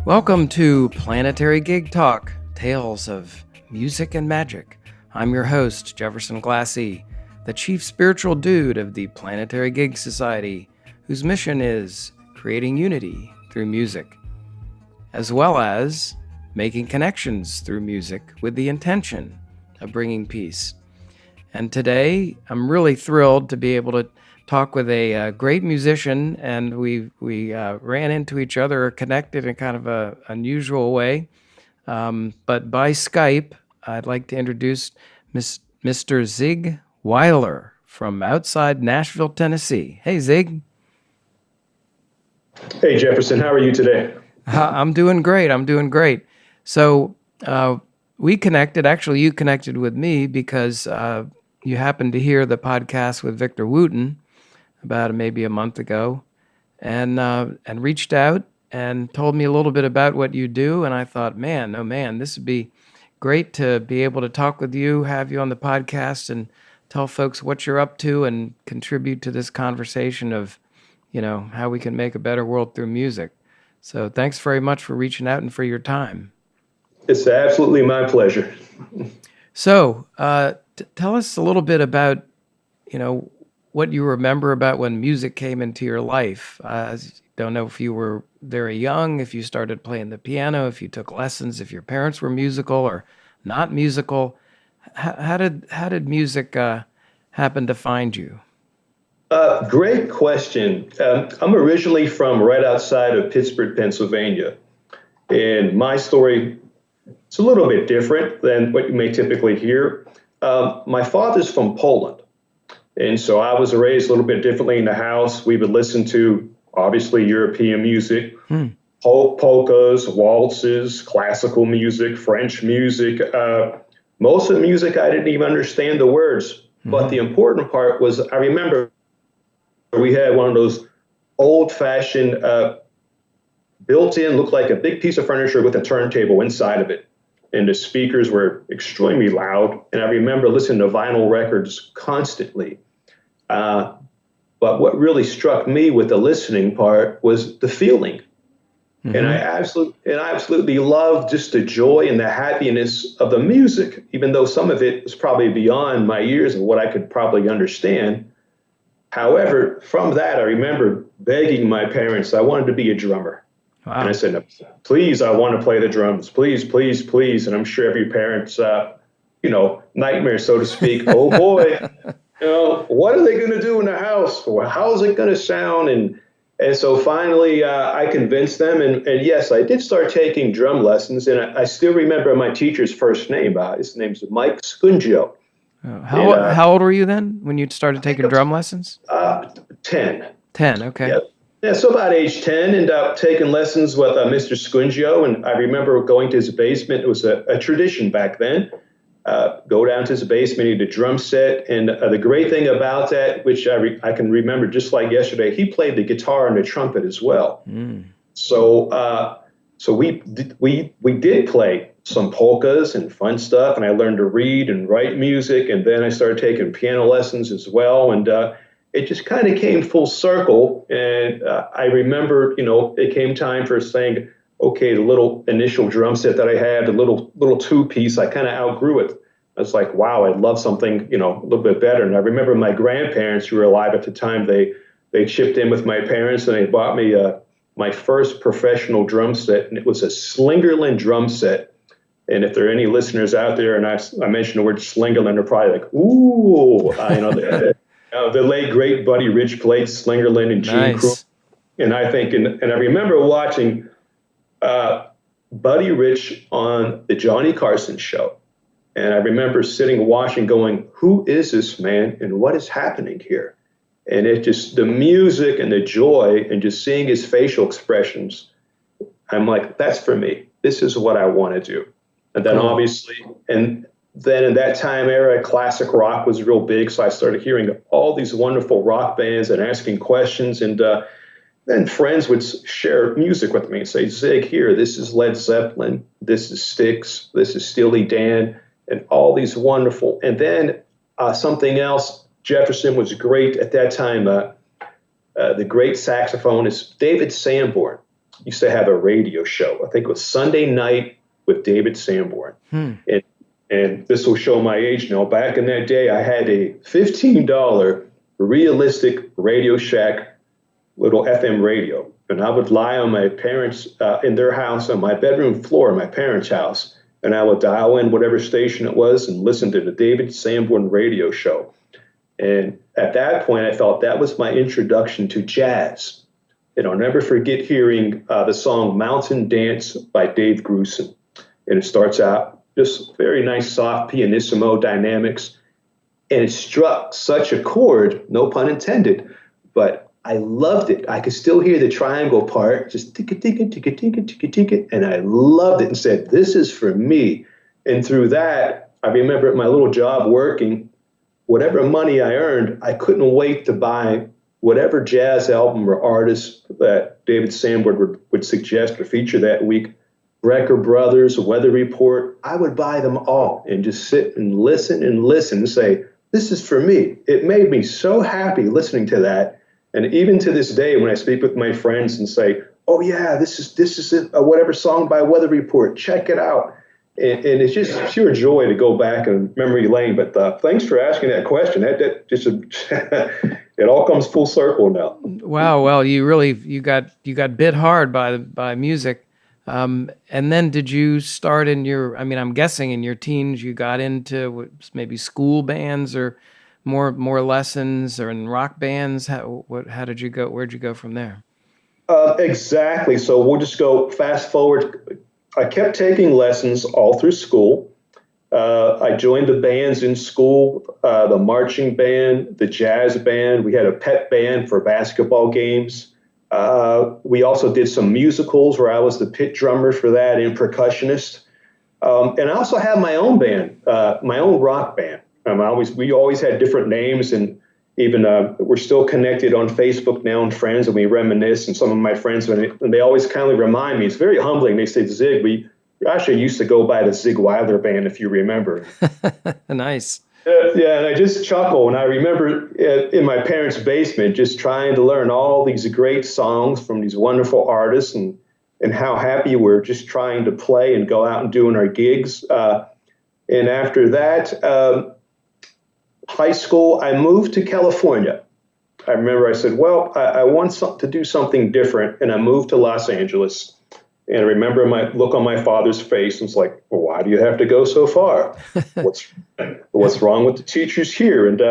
Welcome to Planetary Gig Talk, Tales of Music and Magic. I'm your host, Jefferson Glassy, the chief spiritual dude of the Planetary Gig Society, whose mission is creating unity through music, as well as making connections through music with the intention of bringing peace. And today, I'm really thrilled to be able to talk with a great musician, and we ran into each other, connected in kind of a unusual way. But by Skype, I'd like to introduce Mr. Zig Wajler from outside Nashville, Tennessee. Hey, Zig. Hey, Jefferson. How are you today? I'm doing great. So we connected. Actually, you connected with me because you happened to hear the podcast with Victor Wooten about maybe a month ago, and reached out and told me a little bit about what you do. And I thought, man, this would be great to be able to talk with you, have you on the podcast, and tell folks what you're up to and contribute to this conversation of, how we can make a better world through music. So thanks very much for reaching out and for your time. It's absolutely my pleasure. So tell us a little bit about, what you remember about when music came into your life. I don't know if you were very young, if you started playing the piano, if you took lessons, if your parents were musical or not musical. How did music happen to find you? Great question. I'm originally from right outside of Pittsburgh, Pennsylvania. And my story is a little bit different than what you may typically hear. My father's from Poland. And so I was raised a little bit differently in the house. We would listen to, obviously, European music, polkas, waltzes, classical music, French music. Most of the music, I didn't even understand the words. But the important part was, I remember we had one of those old-fashioned built-in, looked like a big piece of furniture with a turntable inside of it. And the speakers were extremely loud. And I remember listening to vinyl records constantly. But what really struck me with the listening part was the feeling. And I absolutely loved just the joy and the happiness of the music, even though some of it was probably beyond my years of what I could probably understand. However, from that, I remember begging my parents, I wanted to be a drummer. Wow. And I said, no, please, I want to play the drums. Please, please, please. And I'm sure every parent's, nightmare, so to speak. Oh, boy, what are they going to do in the house? Or how's it going to sound? And so finally, I convinced them. And yes, I did start taking drum lessons. And I still remember my teacher's first name. His name's Mike Scungio. How old were you then when you started taking drum lessons? 10. 10, okay. Yep. Yeah, so about age 10, and taking lessons with Mr. Scungio. And I remember going to his basement. It was a tradition back then. Go down to his basement, need a drum set. And the great thing about that, which I can remember just like yesterday, he played the guitar and the trumpet as well. So we did play some polkas and fun stuff, and I learned to read and write music. And then I started taking piano lessons as well. And it just kind of came full circle. And I remember, it came time for saying, okay, the little initial drum set that I had, the little two-piece, I kind of outgrew it. I was like, wow, I'd love something, a little bit better. And I remember my grandparents who were alive at the time, they chipped in with my parents and they bought me my first professional drum set. And it was a Slingerland drum set. And if there are any listeners out there, and I mentioned the word Slingerland, they're probably like, ooh, the late great Buddy Rich played Slingerland and Gene Kruger. And I think, and I remember watching Buddy Rich on the Johnny Carson show. And I remember sitting watching going, who is this man and what is happening here? And it just, the music and the joy and just seeing his facial expressions, I'm like, that's for me. This is what I want to do. And then obviously, and then in that time era, classic rock was real big. So I started hearing all these wonderful rock bands and asking questions. And then friends would share music with me and say, Zig, here, this is Led Zeppelin, this is Styx, this is Steely Dan, and all these wonderful. And then something else, Jefferson was great at that time. The great saxophonist David Sanborn. used to have a radio show. I think it was Sunday Night with David Sanborn. And this will show my age now. Back in that day, I had a $15 realistic Radio Shack little FM radio. And I would lie on my parents' in their house on my bedroom floor in my parents' house. And I would dial in whatever station it was and listen to the David Sanborn radio show. And at that point, I felt that was my introduction to jazz. And I'll never forget hearing the song Mountain Dance by Dave Grusin. And it starts out just very nice, soft pianissimo dynamics. And it struck such a chord, no pun intended, but I loved it. I could still hear the triangle part, just ticka-ticka, ticka-ticka, ticka-ticka. And I loved it and said, this is for me. And through that, I remember at my little job working, whatever money I earned, I couldn't wait to buy whatever jazz album or artist that David Sanborn would suggest or feature that week. Brecker Brothers, Weather Report, I would buy them all and just sit and listen and say, this is for me. It made me so happy listening to that. And even to this day, when I speak with my friends and say, oh yeah, this is a whatever song by Weather Report, check it out. And it's just pure joy to go back in memory lane. But thanks for asking that question. That just it all comes full circle now. Wow. Well, you got bit hard by music. And then did you start I'm guessing in your teens you got into maybe school bands or more lessons or in rock bands? How did you go? Where'd you go from there? Exactly. So we'll just go fast forward. I kept taking lessons all through school. I joined the bands in school, the marching band, the jazz band. We had a pep band for basketball games. We also did some musicals where I was the pit drummer for that and percussionist. And I also have my own band, my own rock band. We always had different names, and even we're still connected on Facebook now and friends, and we reminisce. And some of my friends, and they always kindly remind me, it's very humbling. They say, Zig, we actually used to go by the Zig Wajler band, if you remember. Nice. Yeah, and I just chuckle. And I remember in my parents' basement just trying to learn all these great songs from these wonderful artists and how happy we're just trying to play and go out and doing our gigs. And after that, high school, I moved to California. I remember I said, well, I want to do something different. And I moved to Los Angeles. And I remember my look on my father's face. And it's like, well, why do you have to go so far? What's wrong with the teachers here? And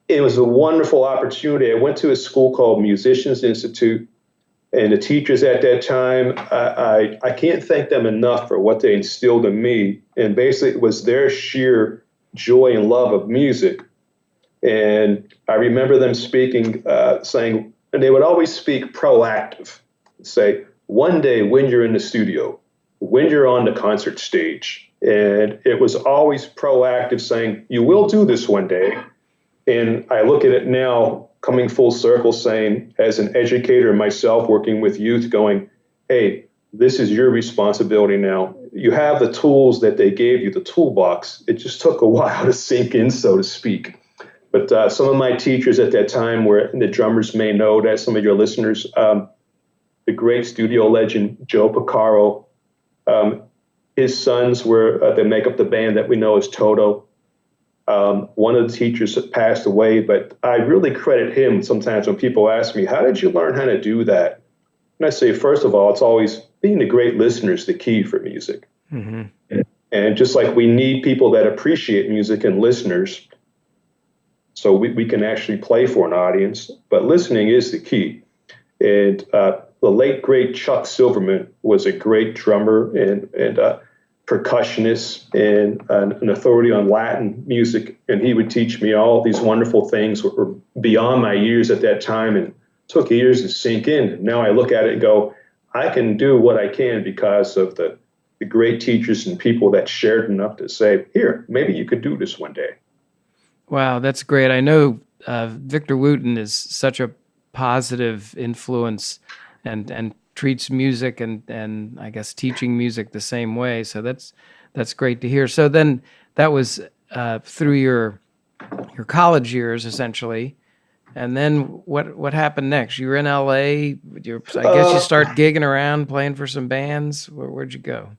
it was a wonderful opportunity. I went to a school called Musicians Institute. And the teachers at that time, I can't thank them enough for what they instilled in me. And basically, it was their sheer joy and love of music. And I remember them speaking, saying, and they would always speak proactive, say, one day when you're in the studio, when you're on the concert stage. And it was always proactive, saying, you will do this one day. And I look at it now, coming full circle, saying, as an educator myself, working with youth, going, hey, this is your responsibility now. You have the tools that they gave you, the toolbox. It just took a while to sink in, so to speak. But some of my teachers at that time were, the drummers may know that, some of your listeners, the great studio legend, Joe Porcaro. His sons were, they make up the band that we know as Toto. One of the teachers passed away, but I really credit him sometimes when people ask me, how did you learn how to do that? And I say, first of all, it's always being a great listener is the key for music. Mm-hmm. And just like we need people that appreciate music and listeners, so we can actually play for an audience, but listening is the key. And the late, great Chuck Silverman was a great drummer and percussionist and an authority on Latin music. And he would teach me all these wonderful things that were beyond my years at that time and took years to sink in. Now I look at it and go, I can do what I can because of the great teachers and people that shared enough to say, here, maybe you could do this one day. Wow, that's great. I know Victor Wooten is such a positive influence and treats music and I guess teaching music the same way. So that's great to hear. So then that was through your college years, essentially. And then what happened next? You were in LA. I guess you start gigging around, playing for some bands. Where'd you go?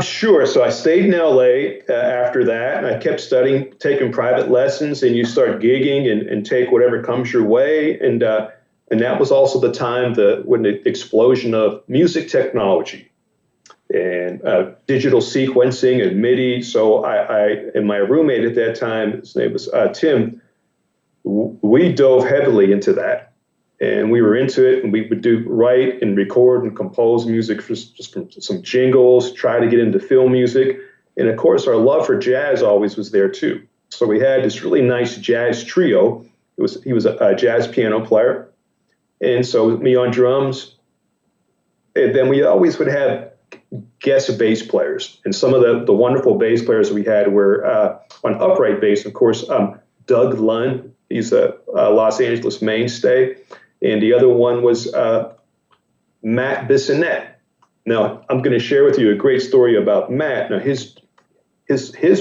Sure. So I stayed in LA after that, and I kept studying, taking private lessons, and you start gigging and take whatever comes your way. And that was also the time when the explosion of music technology and digital sequencing and MIDI. So I and my roommate at that time, his name was Tim, we dove heavily into that. And we were into it, and we would write and record and compose music just from some jingles, try to get into film music. And of course, our love for jazz always was there too. So we had this really nice jazz trio. He was a jazz piano player. And so me on drums. And then we always would have guest bass players. And some of the wonderful bass players we had were on upright bass, of course, Doug Lunn. He's a Los Angeles mainstay. And the other one was Matt Bissonnette. Now, I'm going to share with you a great story about Matt. Now, his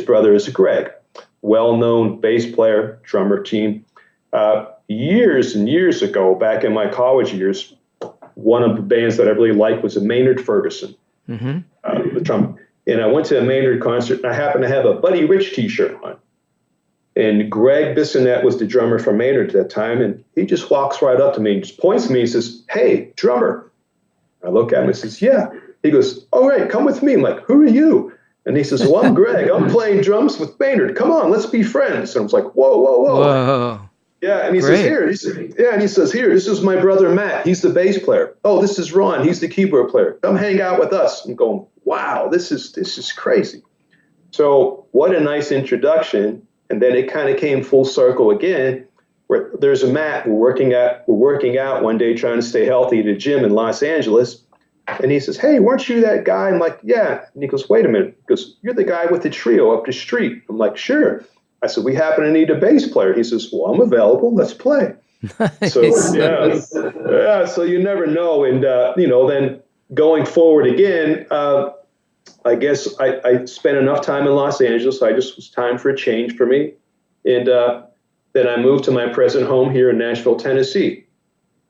brother is Greg, well-known bass player, drummer team. Years and years ago, back in my college years, one of the bands that I really liked was a Maynard Ferguson, the trumpet. And I went to a Maynard concert, and I happened to have a Buddy Rich T-shirt on. And Greg Bissonnette was the drummer for Maynard at that time, and he just walks right up to me and just points to me and says, "Hey, drummer." I look at him and says, "Yeah." He goes, "All right, come with me." I'm like, "Who are you?" And he says, "Well, I'm Greg. I'm playing drums with Maynard. Come on, let's be friends." And I was like, "Whoa, whoa, whoa." Whoa. Yeah, and he says, "Here." He says, "Here, this is my brother Matt. He's the bass player. Oh, this is Ron. He's the keyboard player. Come hang out with us." I'm going, "Wow, this is crazy." So what a nice introduction. And then it kind of came full circle again, where there's a Matt. We're working out one day trying to stay healthy at a gym in Los Angeles. And he says, "Hey, weren't you that guy?" I'm like, "Yeah." And he goes, "Wait a minute." He goes, "You're the guy with the trio up the street." I'm like, "Sure." I said, "We happen to need a bass player." He says, "Well, I'm available. Let's play." Nice. So so you never know. And, then going forward again, I guess I spent enough time in Los Angeles. So I just was time for a change for me. And then I moved to my present home here in Nashville, Tennessee.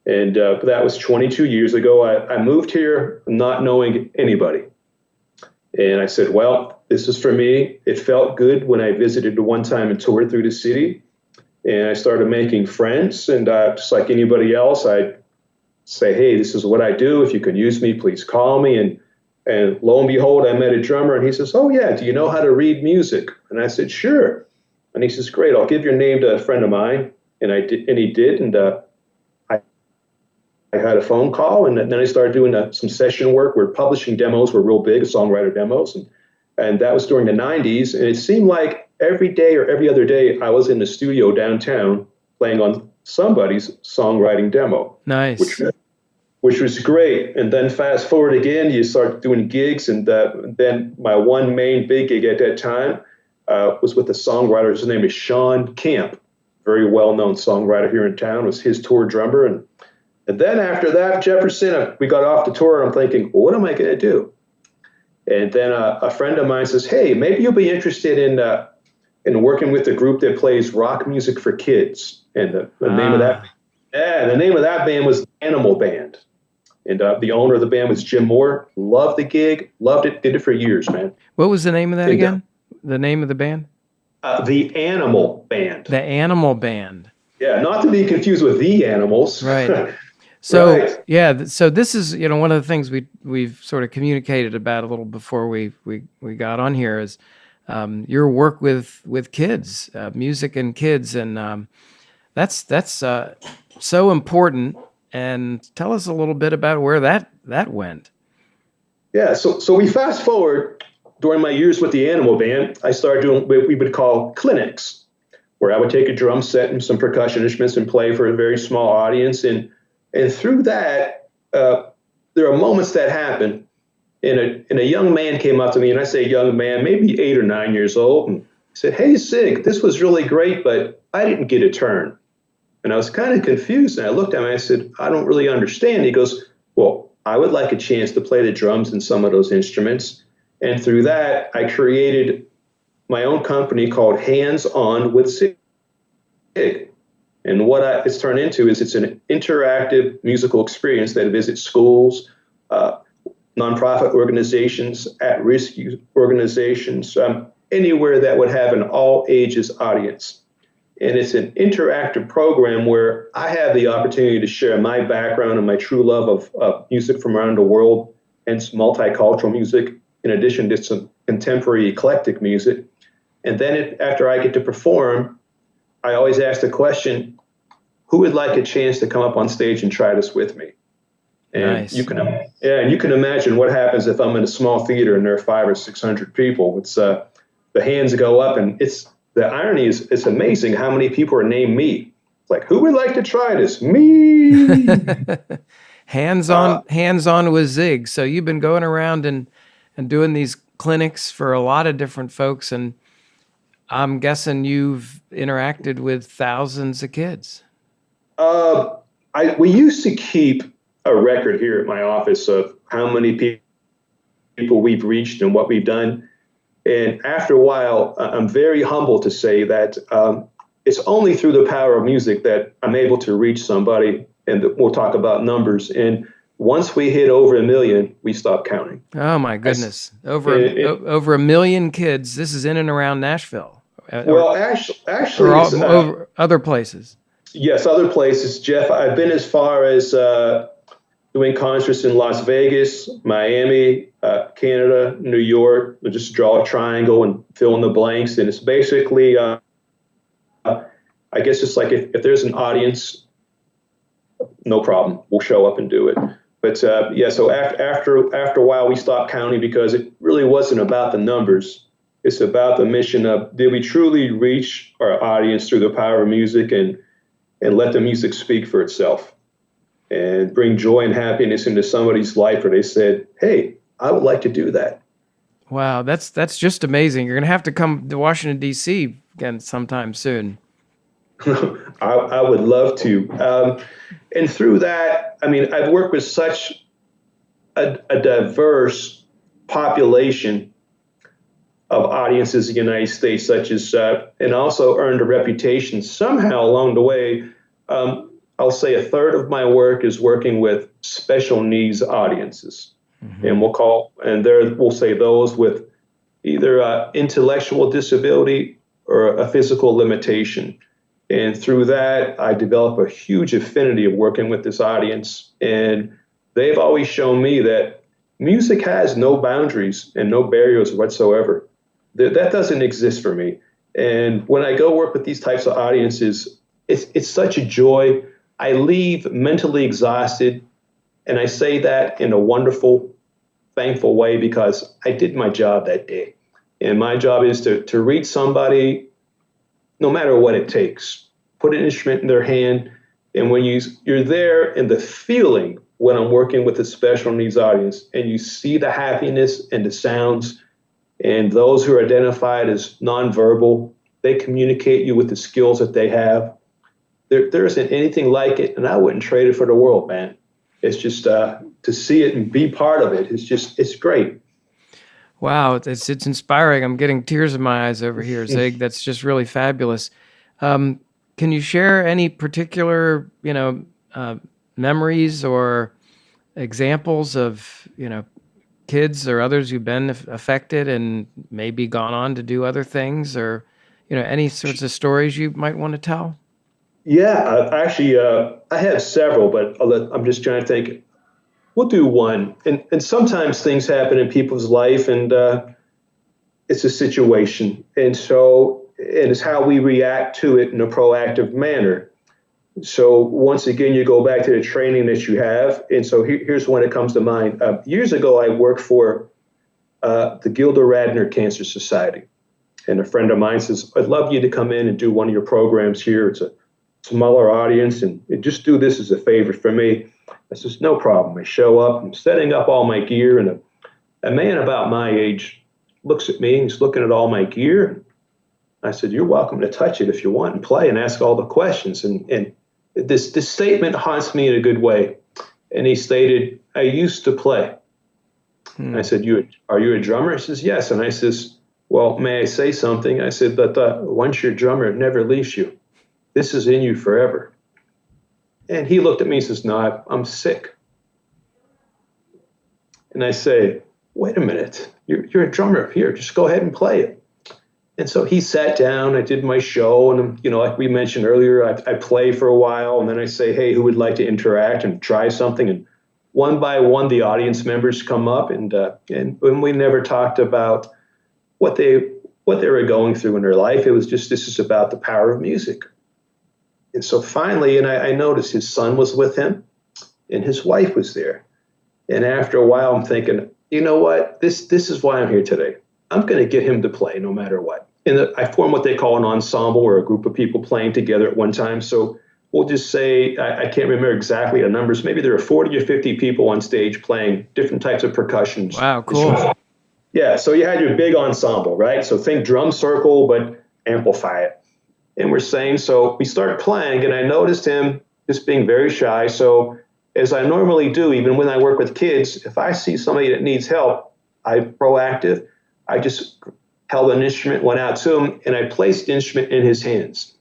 And that was 22 years ago. I moved here not knowing anybody. And I said, well, this is for me. It felt good when I visited one time and toured through the city. And I started making friends. And just like anybody else, I'd say, "Hey, this is what I do. If you can use me, please call me." And lo and behold, I met a drummer, and he says, "Oh, yeah, do you know how to read music?" And I said, "Sure." And he says, "Great, I'll give your name to a friend of mine." And he did. And I had a phone call, and then I started doing some session work where publishing demos were real big, songwriter demos. And that was during the 90s. And it seemed like every day or every other day, I was in the studio downtown playing on somebody's songwriting demo. Nice. Which was great. And then fast forward again, you start doing gigs. And then my one main big gig at that time was with a songwriter. His name is Sean Camp, very well-known songwriter here in town, was his tour drummer. And then after that, Jefferson, we got off the tour. And I'm thinking, well, what am I going to do? And then a friend of mine says, "Hey, maybe you'll be interested in working with a group that plays rock music for kids." And the name of that band was Animal Band. And the owner of the band was Jim Moore. Loved the gig, loved it, did it for years, man. What was the name of that again? The name of the band? The Animal Band. The Animal Band. Yeah, not to be confused with The Animals. Right. So right. Yeah, so this is one of the things we've sort of communicated about a little before we got on here is your work with kids, music and kids, and that's so important. And tell us a little bit about where that went. Yeah, so we fast forward. During my years with the Animal Band, I started doing what we would call clinics, where I would take a drum set and some percussion instruments and play for a very small audience. And through that, there are moments that happen. And a young man came up to me, and I say young man, maybe 8 or 9 years old, and said, "Hey, Zig, this was really great, but I didn't get a turn." And I was kind of confused, and I looked at him and I said, "I don't really understand." He goes, "Well, I would like a chance to play the drums in some of those instruments." And through that, I created my own company called Hands On with Zig. And what it's turned into is it's an interactive musical experience that visits schools, nonprofit organizations, at-risk organizations, anywhere that would have an all ages audience. And it's an interactive program where I have the opportunity to share my background and my true love of music from around the world, and multicultural music, in addition to some contemporary eclectic music. And then after I get to perform, I always ask the question, who would like a chance to come up on stage and try this with me? And Nice. you can imagine what happens if I'm in a small theater and there are 500 or 600 people. It's the hands go up, and the irony is it's amazing how many people are named me. It's like, who would like to try this? Me. hands on with Zig. So you've been going around and doing these clinics for a lot of different folks, and I'm guessing you've interacted with thousands of kids. We used to keep a record here at my office of how many people we've reached and what we've done. And after a while, I'm very humbled to say that it's only through the power of music that I'm able to reach somebody, and we'll talk about numbers. And once we hit over 1 million, we stop counting. Oh my goodness! Over 1 million kids. This is in and around Nashville. Actually, over other places. Yes, other places, Jeff. I've been as far as doing concerts in Las Vegas, Miami, Canada, New York. We'll just draw a triangle and fill in the blanks. And it's basically, I guess it's like if there's an audience, no problem. We'll show up and do it. But so after a while, we stopped counting because it really wasn't about the numbers. It's about the mission of, did we truly reach our audience through the power of music and let the music speak for itself and bring joy and happiness into somebody's life where they said, hey, I would like to do that. Wow, that's just amazing. You're going to have to come to Washington, D.C. again sometime soon. I would love to. And through that, I mean, I've worked with such a diverse population of audiences in the United States, such as, and also earned a reputation somehow along the way. I'll say a third of my work is working with special needs audiences. Mm-hmm. And we'll say those with either intellectual disability or a physical limitation. And through that, I develop a huge affinity of working with this audience. And they've always shown me that music has no boundaries and no barriers whatsoever. That doesn't exist for me. And when I go work with these types of audiences, it's such a joy. I leave mentally exhausted. And I say that in a wonderful, thankful way because I did my job that day. And my job is to reach somebody no matter what it takes. Put an instrument in their hand. And when you're there in the feeling when I'm working with a special needs audience and you see the happiness and the sounds, and those who are identified as nonverbal, they communicate you with the skills that they have. There isn't anything like it, and I wouldn't trade it for the world, man. It's just to see it and be part of it. It's great. Wow, it's inspiring. I'm getting tears in my eyes over here, Zig. That's just really fabulous. Can you share any particular, memories or examples of, kids or others who've been affected and maybe gone on to do other things, or, any sorts of stories you might want to tell? Yeah, actually, I have several, but I'm just trying to think. We'll do one. And sometimes things happen in people's life, and it's a situation. And so it's how we react to it in a proactive manner. So once again, you go back to the training that you have. And so here's one that comes to mind. Years ago, I worked for the Gilda Radner Cancer Society. And a friend of mine says, I'd love you to come in and do one of your programs here. It's a smaller audience, and just do this as a favor for me. I says, no problem. I show up, I'm setting up all my gear, and a man about my age looks at me, and he's looking at all my gear. I said, you're welcome to touch it if you want and play and ask all the questions. And this statement haunts me in a good way. And he stated, I used to play. I said, are you a drummer? He says, yes. And I says, well, may I say something? I said, but once you're a drummer, it never leaves you. This is in you forever. And he looked at me and says, no, I'm sick. And I say, wait a minute, you're a drummer. Here, just go ahead and play it. And so he sat down, I did my show, and like we mentioned earlier, I play for a while, and then I say, hey, who would like to interact and try something? And one by one, the audience members come up, and we never talked about what they were going through in their life. It was just, this is about the power of music. And so finally, and I noticed his son was with him, and his wife was there. And after a while, I'm thinking, you know what? This is why I'm here today. I'm going to get him to play no matter what. And I form what they call an ensemble, or a group of people playing together at one time. So we'll just say, I can't remember exactly the numbers. Maybe there are 40 or 50 people on stage playing different types of percussions. Wow, cool. Yeah, so you had your big ensemble, right? So think drum circle, but amplify it. And we're saying, so we start playing, and I noticed him just being very shy. So as I normally do, even when I work with kids, if I see somebody that needs help, I'm proactive. I just held an instrument, went out to him, and I placed the instrument in his hands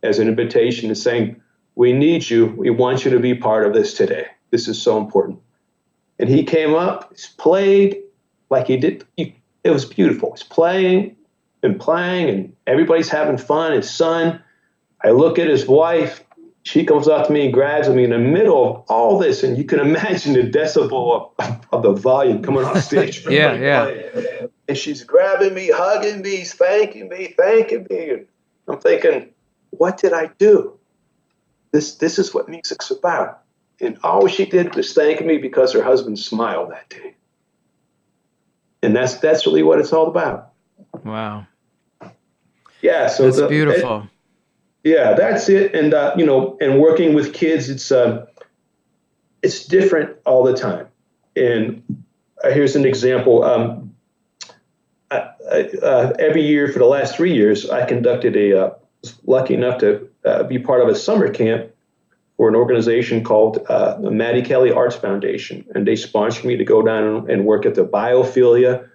as an invitation to saying, we need you. We want you to be part of this today. This is so important. And he came up, played like he did. It was beautiful. He's playing, and everybody's having fun. His son, I look at his wife, she comes up to me and grabs me in the middle of all this, and you can imagine the decibel of the volume coming off stage. Yeah. And she's grabbing me, hugging me, thanking me. And I'm thinking, what did I do? This is what music's about. And all she did was thank me because her husband smiled that day. And that's really what it's all about. Wow. Yeah, so that's beautiful. That's it. And and working with kids, it's different all the time. And here's an example. Every year for the last 3 years, I conducted was lucky enough to be part of a summer camp for an organization called the Maddie Kelly Arts Foundation, and they sponsored me to go down and work at the Biophilia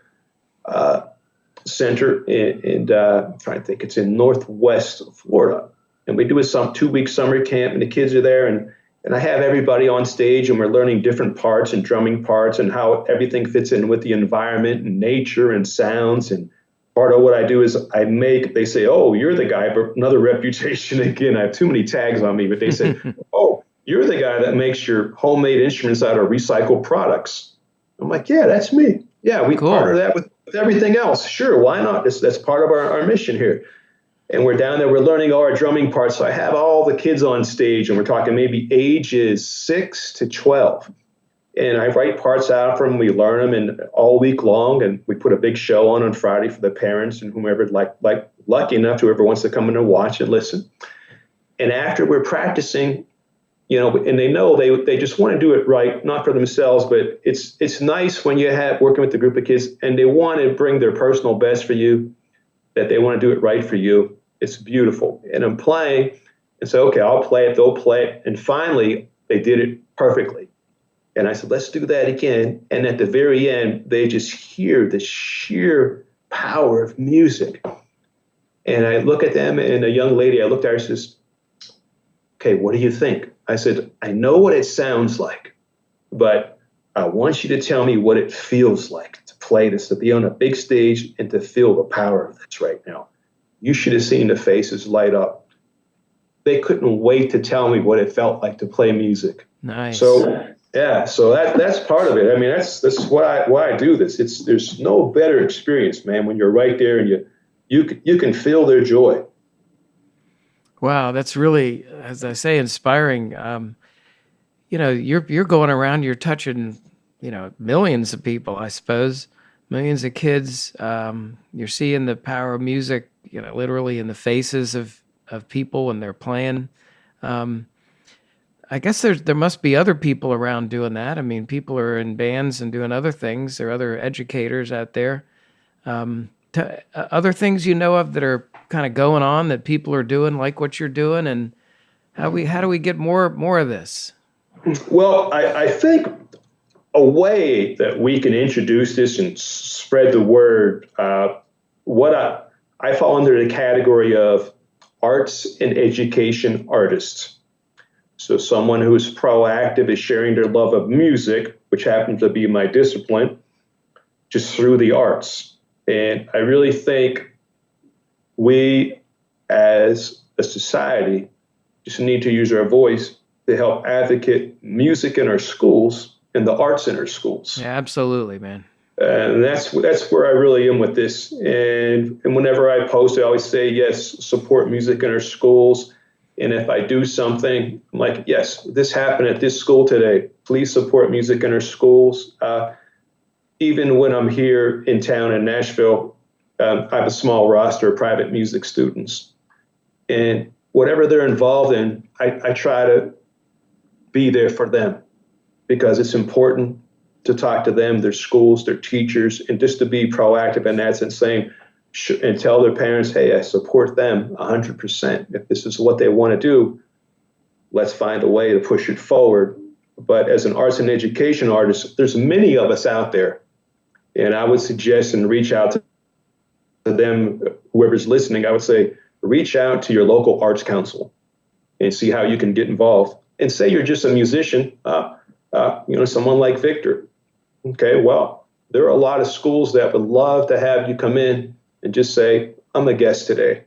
Center in I'm trying to think, it's in Northwest Florida. And we do a 2-week summer camp, and the kids are there, and I have everybody on stage, and we're learning different parts and drumming parts and how everything fits in with the environment and nature and sounds. And part of what I do is they say, oh, you're the guy, but another reputation again, I have too many tags on me, but they say, oh, you're the guy that makes your homemade instruments out of recycled products. I'm like, yeah, that's me. Yeah, we partner that with everything else. Sure, why not? That's part of our mission here. And we're down there, we're learning all our drumming parts. So I have all the kids on stage, and we're talking maybe ages 6 to 12. And I write parts out for them. We learn them and all week long. And we put a big show on Friday for the parents and whomever, like lucky enough, whoever wants to come in and watch and listen. And after we're practicing, and they know they just want to do it right, not for themselves, but it's nice when you have working with a group of kids and they want to bring their personal best for you, that they want to do it right for you. It's beautiful. And I'm playing and say, okay, I'll play it, they'll play it. And finally, they did it perfectly. And I said, let's do that again. And at the very end, they just hear the sheer power of music. And I look at them, and a young lady, I looked at her and says, okay, what do you think? I said, I know what it sounds like, but I want you to tell me what it feels like to play this, to be on a big stage and to feel the power of this right now. You should have seen the faces light up. They couldn't wait to tell me what it felt like to play music. Nice. So that's part of it. I mean, this is why I do this. There's no better experience, man, when you're right there and you can feel their joy. Wow, that's really, as I say, inspiring. You're going around, you're touching, millions of people, I suppose, millions of kids. You're seeing the power of music, literally in the faces of people when they're playing. I guess there must be other people around doing that. I mean, people are in bands and doing other things. There are other educators out there. Other things you know of that are kind of going on that people are doing like what you're doing, and how do we get more of this? Well, I think a way that we can introduce this and spread the word, what I fall under the category of arts and education artists. So someone who is proactive is sharing their love of music, which happens to be my discipline, just through the arts. And I really think we as a society just need to use our voice to help advocate music in our schools and the arts in our schools. Yeah, absolutely, man. And that's where I really am with this. And whenever I post, I always say, yes, support music in our schools. And if I do something, I'm like, yes, this happened at this school today. Please support music in our schools. Even when I'm here in town in Nashville, I have a small roster of private music students. And whatever they're involved in, I try to be there for them because it's important to talk to them, their schools, their teachers, and just to be proactive in that sense, saying, and tell their parents, hey, I support them 100%. If this is what they want to do, let's find a way to push it forward. But as an arts and education artist, there's many of us out there. And I would suggest and reach out to them, whoever's listening, I would say, reach out to your local arts council and see how you can get involved. And say you're just a musician, someone like Victor. Okay, well, there are a lot of schools that would love to have you come in and just say, I'm a guest today.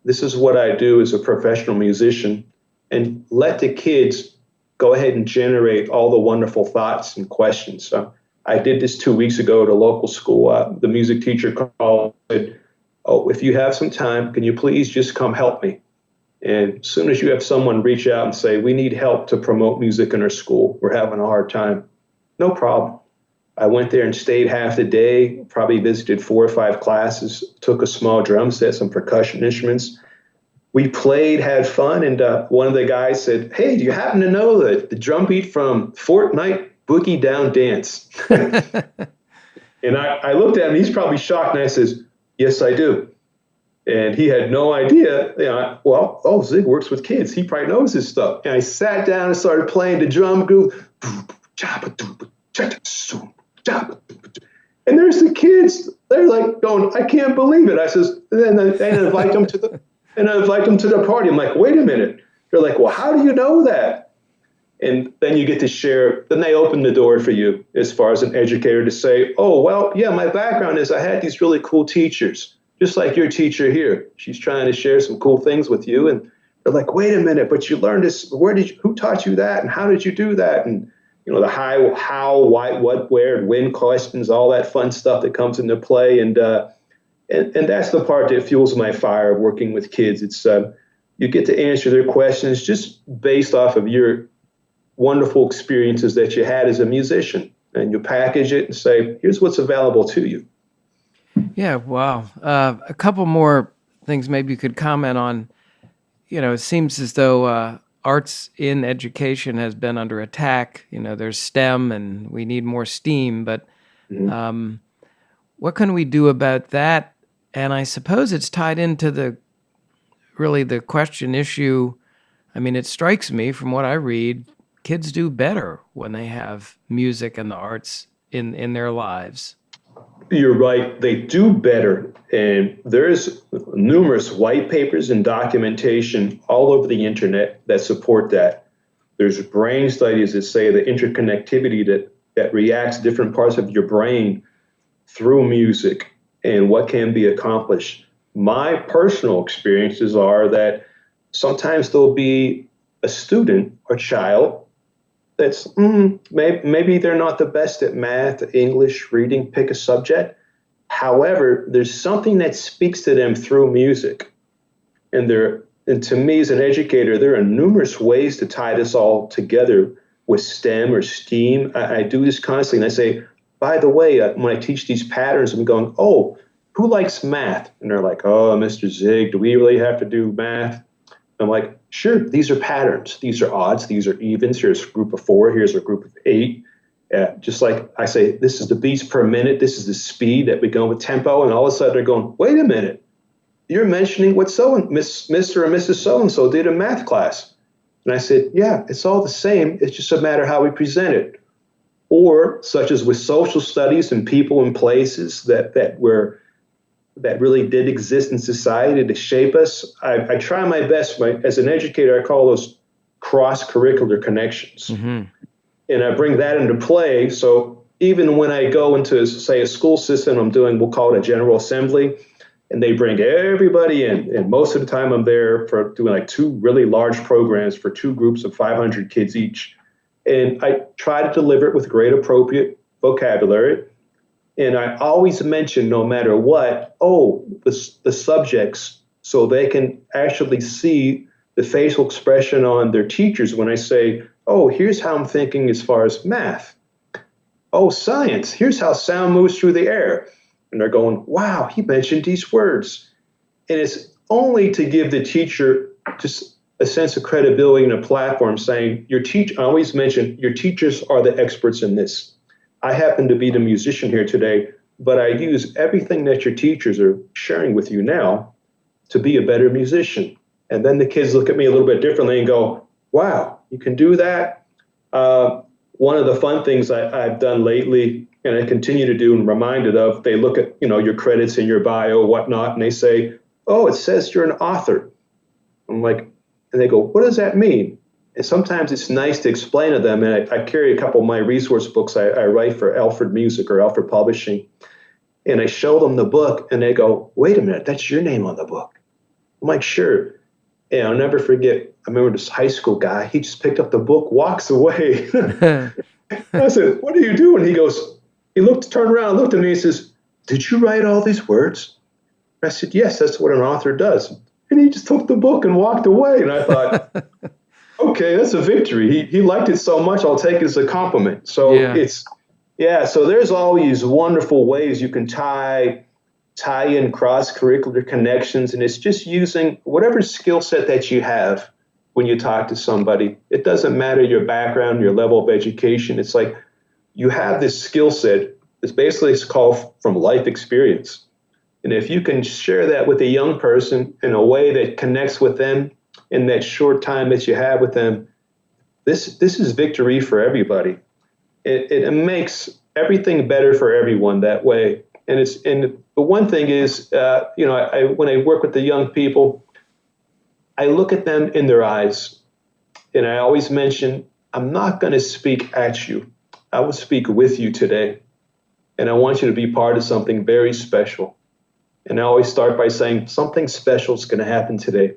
This is what I do as a professional musician. And let the kids go ahead and generate all the wonderful thoughts and questions. So I did this 2 weeks ago at a local school. The music teacher called and said, oh, if you have some time, can you please just come help me? And as soon as you have someone reach out and say, we need help to promote music in our school, we're having a hard time, no problem. I went there and stayed half the day, probably visited 4 or 5 classes, took a small drum set, some percussion instruments. We played, had fun, and one of the guys said, hey, do you happen to know the drum beat from Fortnite Boogie Down Dance? And I looked at him, he's probably shocked, and I says, yes, I do. And he had no idea, Zig works with kids. He probably knows his stuff. And I sat down and started playing the drum groove. And there's the kids. They're like going, I can't believe it. I says, and I invite them to the party. I'm like, wait a minute. They're like, well, how do you know that? And then you get to share. Then they open the door for you as far as an educator to say, oh, well, yeah, my background is I had these really cool teachers. Just like your teacher here, she's trying to share some cool things with you. And they're like, wait a minute, but you learned this. Who taught you that? And how did you do that? And, the how, why, what, where, and when questions, all that fun stuff that comes into play. And that's the part that fuels my fire of working with kids. It's you get to answer their questions just based off of your wonderful experiences that you had as a musician. And you package it and say, here's what's available to you. Yeah, wow. A couple more things maybe you could comment on. It seems as though arts in education has been under attack. There's STEM and we need more STEAM, but what can we do about that? And I suppose it's tied into the question issue. I mean, it strikes me from what I read, kids do better when they have music and the arts in their lives. You're right. They do better. And there's numerous white papers and documentation all over the internet that support that. There's brain studies that say the interconnectivity that reacts different parts of your brain through music and what can be accomplished. My personal experiences are that sometimes there'll be a student or child that's maybe they're not the best at math, English, reading, pick a subject. However, there's something that speaks to them through music. And to me as an educator, there are numerous ways to tie this all together with STEM or STEAM. I do this constantly. And I say, by the way, when I teach these patterns, I'm going, oh, who likes math? And they're like, oh, Mr. Zig, do we really have to do math? I'm like, sure, these are patterns. These are odds. These are evens. Here's a group of 4. Here's a group of 8. Just like I say, this is the beats per minute. This is the speed that we go with tempo. And all of a sudden they're going, wait a minute. You're mentioning what Mr. or Mrs. So-and-so did in math class. And I said, yeah, it's all the same. It's just a matter of how we present it. Or such as with social studies and people and places that where that really did exist in society to shape us. I try my best. As an educator, I call those cross-curricular connections. Mm-hmm. And I bring that into play. So even when I go into, say, a school system, we'll call it a general assembly, and they bring everybody in. And most of the time I'm there for doing like 2 really large programs for 2 groups of 500 kids each. And I try to deliver it with great appropriate vocabulary. And I always mention, no matter what, the subjects, so they can actually see the facial expression on their teachers when I say, oh, here's how I'm thinking as far as math. Oh, science, here's how sound moves through the air. And they're going, wow, he mentioned these words. And it's only to give the teacher just a sense of credibility and a platform saying, I always mention, your teachers are the experts in this. I happen to be the musician here today, but I use everything that your teachers are sharing with you now to be a better musician. And then the kids look at me a little bit differently and go, wow, you can do that? One of the fun things I've done lately, and I continue to do and reminded of, they look at your credits in your bio, whatnot, and they say, oh, it says you're an author. I'm like, and they go, what does that mean? And sometimes it's nice to explain to them. And I carry a couple of my resource books I write for Alfred Music or Alfred Publishing. And I show them the book and they go, wait a minute, that's your name on the book. I'm like, sure. And I'll never forget, I remember this high school guy, he just picked up the book, walks away. I said, what are you doing? He goes, turned around, looked at me and says, did you write all these words? I said, yes, that's what an author does. And he just took the book and walked away. And I thought, okay, that's a victory. He liked it so much, I'll take it as a compliment. So so there's all these wonderful ways you can tie in cross-curricular connections. And it's just using whatever skill set that you have when you talk to somebody. It doesn't matter your background, your level of education. It's like you have this skill set. It's called from life experience. And if you can share that with a young person in a way that connects with them in that short time that you have with them, this is victory for everybody. It makes everything better for everyone that way. And the one thing is, when I work with the young people, I look at them in their eyes, and I always mention, I'm not going to speak at you. I will speak with you today, and I want you to be part of something very special. And I always start by saying, something special is going to happen today.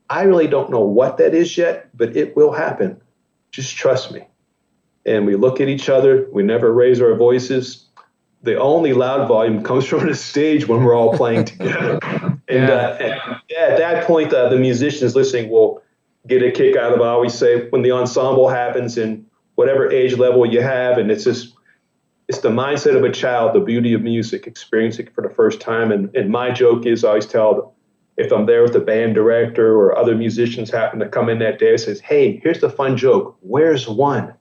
I really don't know what that is yet, but it will happen. Just trust me. And we look at each other. We never raise our voices. The only loud volume comes from the stage when we're all playing together. And at that point, the musicians listening will get a kick out of it. I always say when the ensemble happens in whatever age level you have, and it's the mindset of a child, the beauty of music, experiencing it for the first time. And my joke is, I always tell them, if I'm there with the band director or other musicians happen to come in that day, it says, hey, here's the fun joke. Where's one?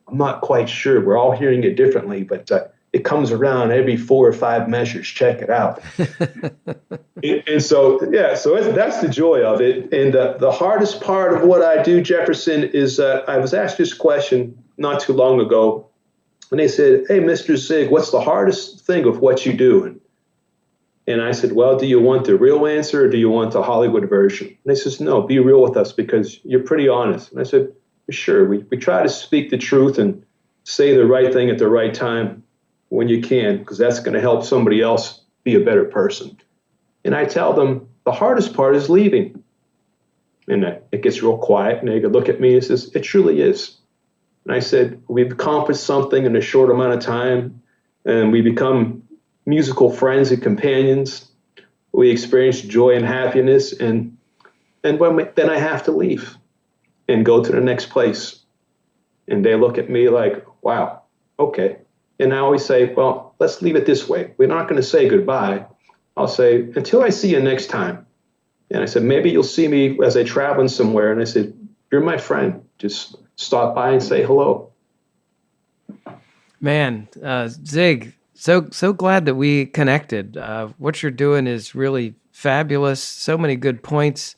I'm not quite sure. We're all hearing it differently, but it comes around every 4 or 5 measures. Check it out. So that's the joy of it. And the hardest part of what I do, Jefferson, is I was asked this question not too long ago. And they said, hey, Mr. Zig, what's the hardest thing of what you do? And I said, well, do you want the real answer or do you want the Hollywood version? And they says, no, be real with us because you're pretty honest. And I said, sure. We try to speak the truth and say the right thing at the right time when you can, because that's going to help somebody else be a better person. And I tell them the hardest part is leaving. And it gets real quiet and they could look at me and says, it truly is. And I said, we've accomplished something in a short amount of time, and we become musical friends and companions. We experience joy and happiness, and then I have to leave and go to the next place. And they look at me like, wow, okay. And I always say, well, let's leave it this way. We're not going to say goodbye. I'll say, until I see you next time. And I said, maybe you'll see me as I travel somewhere. And I said, you're my friend. Just stop by and say hello. Man, Zig, so glad that we connected. What you're doing is really fabulous. So many good points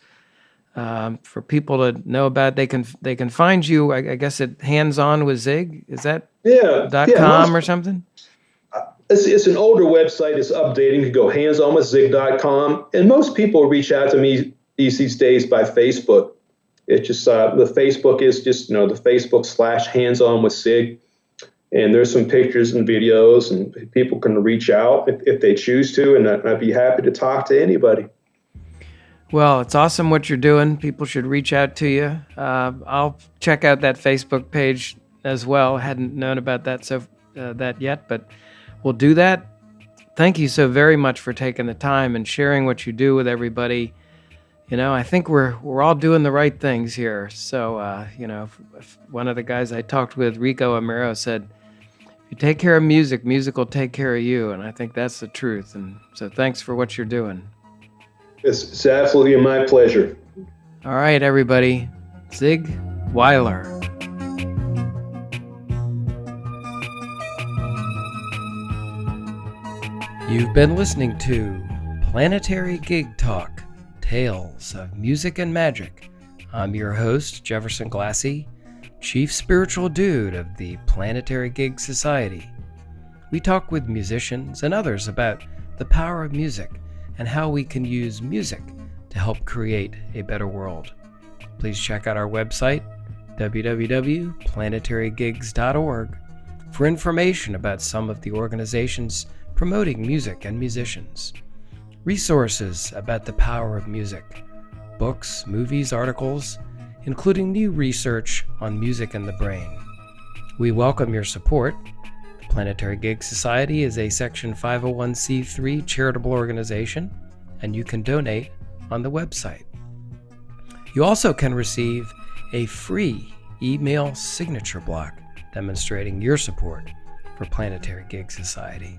for people to know about. They can find you, I guess, at Hands On with Zig. Is that .com or something? It's an older website. It's updating. You can go handsonwithzig.com. And most people reach out to me these days by Facebook. It's just the Facebook is just, the Facebook /handsonwithzig. And there's some pictures and videos, and people can reach out if they choose to. And I'd be happy to talk to anybody. Well, it's awesome what you're doing. People should reach out to you. I'll check out that Facebook page as well. Hadn't known about that yet, but we'll do that. Thank you so very much for taking the time and sharing what you do with everybody. I think we're all doing the right things here. So, if one of the guys I talked with, Rico Amaro, said, if you take care of music, music will take care of you. And I think that's the truth. And so thanks for what you're doing. It's absolutely my pleasure. All right, everybody. Zig Wajler. You've been listening to Planetary Gig Talk, Tales of Music and Magic. I'm your host, Jefferson Glassy, Chief Spiritual Dude of the Planetary Gig Society. We talk with musicians and others about the power of music and how we can use music to help create a better world. Please check out our website, www.planetarygigs.org, for information about some of the organizations promoting music and musicians, resources about the power of music, books, movies, articles, including new research on music and the brain. We welcome your support. The Planetary Gig Society is a Section 501c3 charitable organization, and you can donate on the website. You also can receive a free email signature block demonstrating your support for Planetary Gig Society.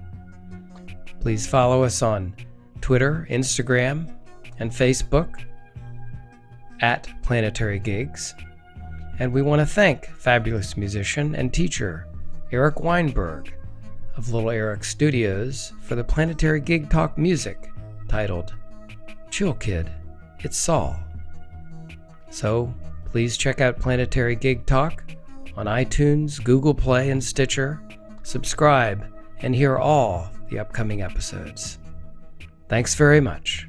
Please follow us on Twitter, Instagram, and Facebook at Planetary Gigs. And we want to thank fabulous musician and teacher Eric Weinberg of Little Eric Studios for the Planetary Gig Talk music titled Chill Kid, It's Saul. So please check out Planetary Gig Talk on iTunes, Google Play, and Stitcher. Subscribe and hear all the upcoming episodes. Thanks very much.